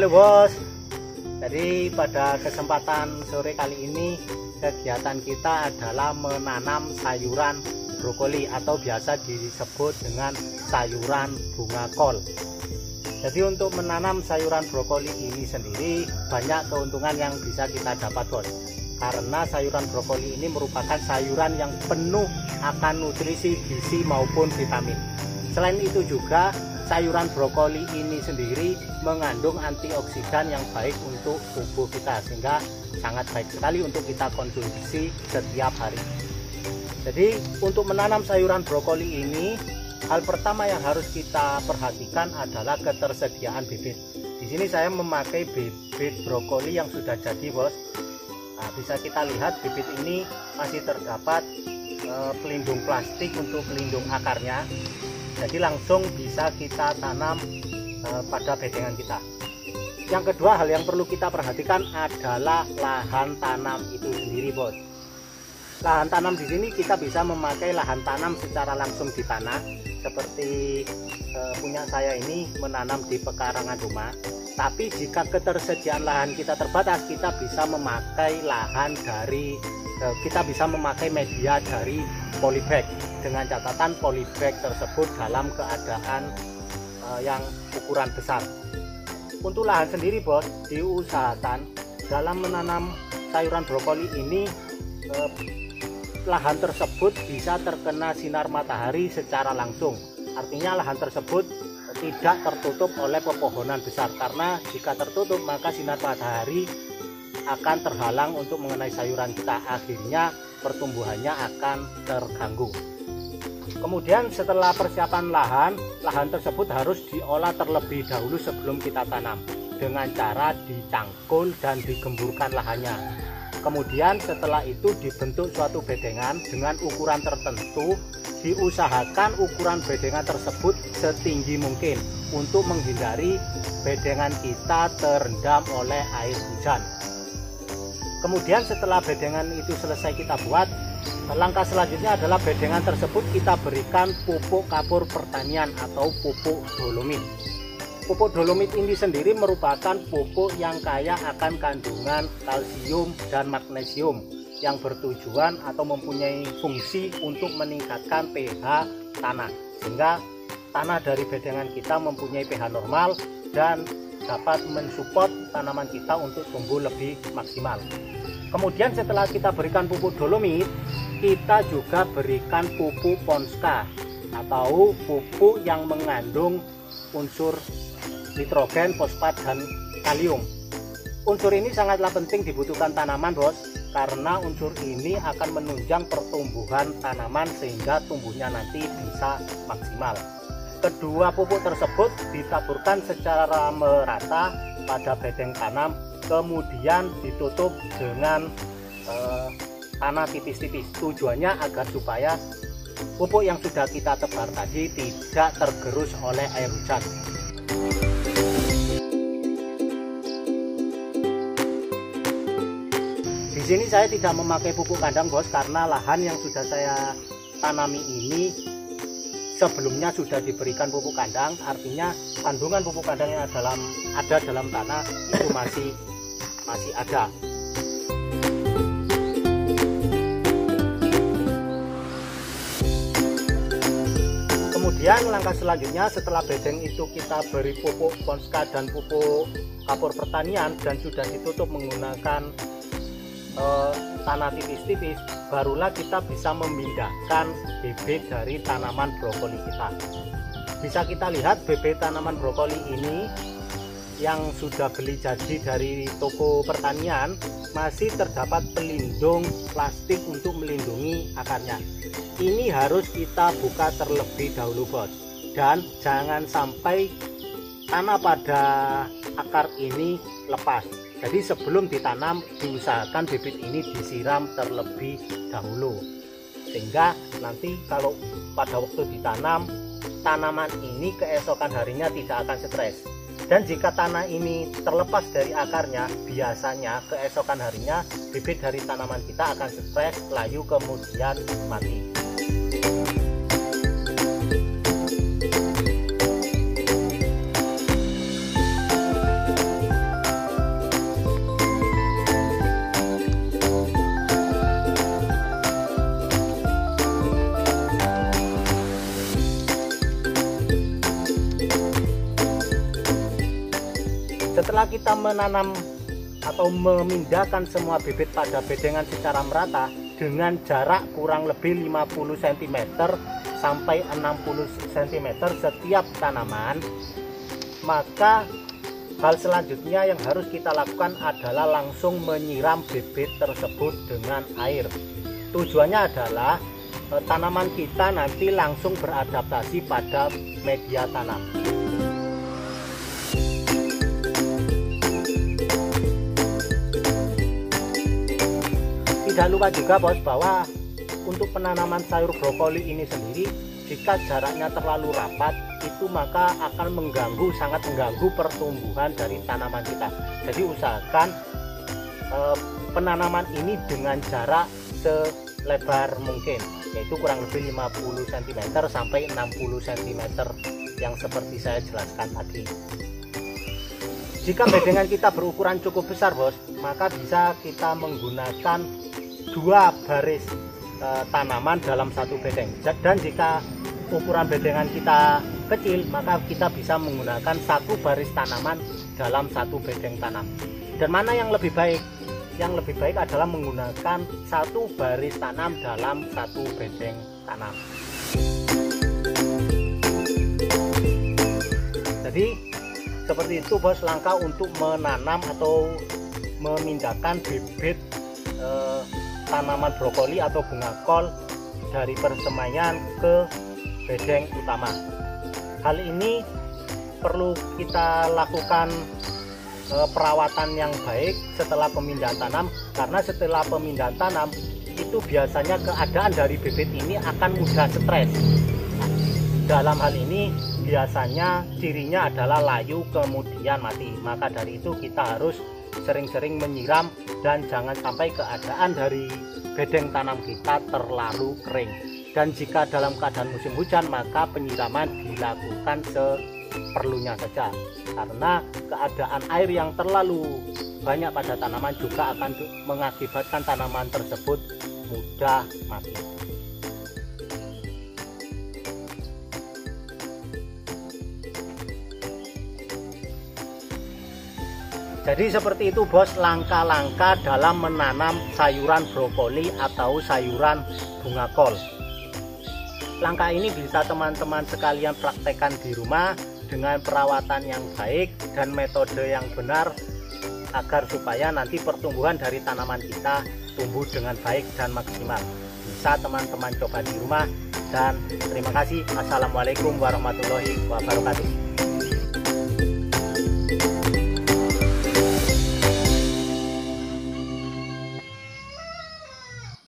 Halo bos, jadi pada kesempatan sore kali ini kegiatan kita adalah menanam sayuran brokoli atau biasa disebut dengan sayuran bunga kol. Jadi untuk menanam sayuran brokoli ini sendiri banyak keuntungan yang bisa kita dapat bos, karena sayuran brokoli ini merupakan sayuran yang penuh akan nutrisi, gizi maupun vitamin. Selain itu juga sayuran brokoli ini sendiri mengandung antioksidan yang baik untuk tubuh kita, sehingga sangat baik sekali untuk kita konsumsi setiap hari. Jadi untuk menanam sayuran brokoli ini, hal pertama yang harus kita perhatikan adalah ketersediaan bibit. Di sini saya memakai bibit brokoli yang sudah jadi bos. Nah, bisa kita lihat bibit ini masih terdapat pelindung plastik untuk pelindung akarnya. Jadi langsung bisa kita tanam pada bedengan kita. Yang kedua, hal yang perlu kita perhatikan adalah lahan tanam itu sendiri bos. Lahan tanam di sini kita bisa memakai lahan tanam secara langsung di tanah, seperti punya saya ini menanam di pekarangan rumah. Tapi jika ketersediaan lahan kita terbatas, kita bisa memakai media dari polybag, dengan catatan polybag tersebut dalam keadaan yang ukuran besar. Untuk lahan sendiri bos, diusahakan dalam menanam sayuran brokoli ini lahan tersebut bisa terkena sinar matahari secara langsung. Artinya lahan tersebut tidak tertutup oleh pepohonan besar, karena jika tertutup maka sinar matahari akan terhalang untuk mengenai sayuran kita, akhirnya pertumbuhannya akan terganggu. Kemudian setelah persiapan lahan tersebut harus diolah terlebih dahulu sebelum kita tanam dengan cara dicangkul dan digemburkan lahannya. Kemudian setelah itu dibentuk suatu bedengan dengan ukuran tertentu. Diusahakan ukuran bedengan tersebut setinggi mungkin untuk menghindari bedengan kita terendam oleh air hujan. Kemudian setelah bedengan itu selesai kita buat, langkah selanjutnya adalah bedengan tersebut kita berikan pupuk kapur pertanian atau pupuk dolomit. Pupuk dolomit ini sendiri merupakan pupuk yang kaya akan kandungan kalsium dan magnesium, yang bertujuan atau mempunyai fungsi untuk meningkatkan pH tanah, sehingga tanah dari bedengan kita mempunyai pH normal dan dapat mensupport tanaman kita untuk tumbuh lebih maksimal. Kemudian setelah kita berikan pupuk dolomit, kita juga berikan pupuk Ponska atau pupuk yang mengandung unsur nitrogen, fosfat, dan kalium. Unsur ini sangatlah penting dibutuhkan tanaman bos, karena unsur ini akan menunjang pertumbuhan tanaman sehingga tumbuhnya nanti bisa maksimal. Kedua pupuk tersebut ditaburkan secara merata pada bedeng tanam, kemudian ditutup dengan tanah tipis-tipis. Tujuannya agar supaya pupuk yang sudah kita tebar tadi tidak tergerus oleh air hujan. Di sini saya tidak memakai pupuk kandang bos, karena lahan yang sudah saya tanami ini sebelumnya sudah diberikan pupuk kandang, artinya kandungan pupuk kandang yang ada dalam tanah itu masih ada. Kemudian langkah selanjutnya setelah bedeng itu kita beri pupuk Ponska dan pupuk kapur pertanian dan sudah ditutup menggunakan tanah tipis-tipis, barulah kita bisa memindahkan bibit dari tanaman brokoli kita. Bisa kita lihat bibit tanaman brokoli ini yang sudah beli jadi dari toko pertanian masih terdapat pelindung plastik untuk melindungi akarnya. Ini harus kita buka terlebih dahulu bos, dan jangan sampai tanah pada akar ini lepas. Jadi sebelum ditanam diusahakan bibit ini disiram terlebih dahulu, sehingga nanti kalau pada waktu ditanam, tanaman ini keesokan harinya tidak akan stres. Dan jika tanah ini terlepas dari akarnya, biasanya keesokan harinya bibit dari tanaman kita akan stres, layu kemudian mati. kita menanam atau memindahkan semua bibit pada bedengan secara merata dengan jarak kurang lebih 50 cm sampai 60 cm setiap tanaman, maka hal selanjutnya yang harus kita lakukan adalah langsung menyiram bibit tersebut dengan air. Tujuannya adalah tanaman kita nanti langsung beradaptasi pada media tanam. Tidak lupa juga bos bahwa untuk penanaman sayur brokoli ini sendiri, jika jaraknya terlalu rapat itu maka akan sangat mengganggu pertumbuhan dari tanaman kita. Jadi usahakan penanaman ini dengan jarak selebar mungkin, yaitu kurang lebih 50 cm sampai 60 cm yang seperti saya jelaskan tadi. Jika bedengan kita berukuran cukup besar bos, maka bisa kita menggunakan 2 baris tanaman dalam satu bedeng, dan jika ukuran bedengan kita kecil maka kita bisa menggunakan 1 baris tanaman dalam satu bedeng tanam. Dan mana yang lebih baik? Yang lebih baik adalah menggunakan 1 baris tanam dalam 1 bedeng tanam. Jadi seperti itu bos langkah untuk menanam atau memindahkan bibit tanaman brokoli atau bunga kol dari persemaian ke bedeng utama. Hal ini perlu kita lakukan perawatan yang baik setelah pemindahan tanam, karena setelah pemindahan tanam itu biasanya keadaan dari bibit ini akan mudah stres. Dalam hal ini biasanya cirinya adalah layu kemudian mati. Maka dari itu kita harus sering-sering menyiram dan jangan sampai keadaan dari bedeng tanam kita terlalu kering. Dan jika dalam keadaan musim hujan maka penyiraman dilakukan seperlunya saja, karena keadaan air yang terlalu banyak pada tanaman juga akan mengakibatkan tanaman tersebut mudah mati. Jadi seperti itu bos langkah-langkah dalam menanam sayuran brokoli atau sayuran bunga kol. Langkah ini bisa teman-teman sekalian praktekkan di rumah dengan perawatan yang baik dan metode yang benar, agar supaya nanti pertumbuhan dari tanaman kita tumbuh dengan baik dan maksimal. Bisa teman-teman coba di rumah, dan terima kasih. Assalamualaikum warahmatullahi wabarakatuh.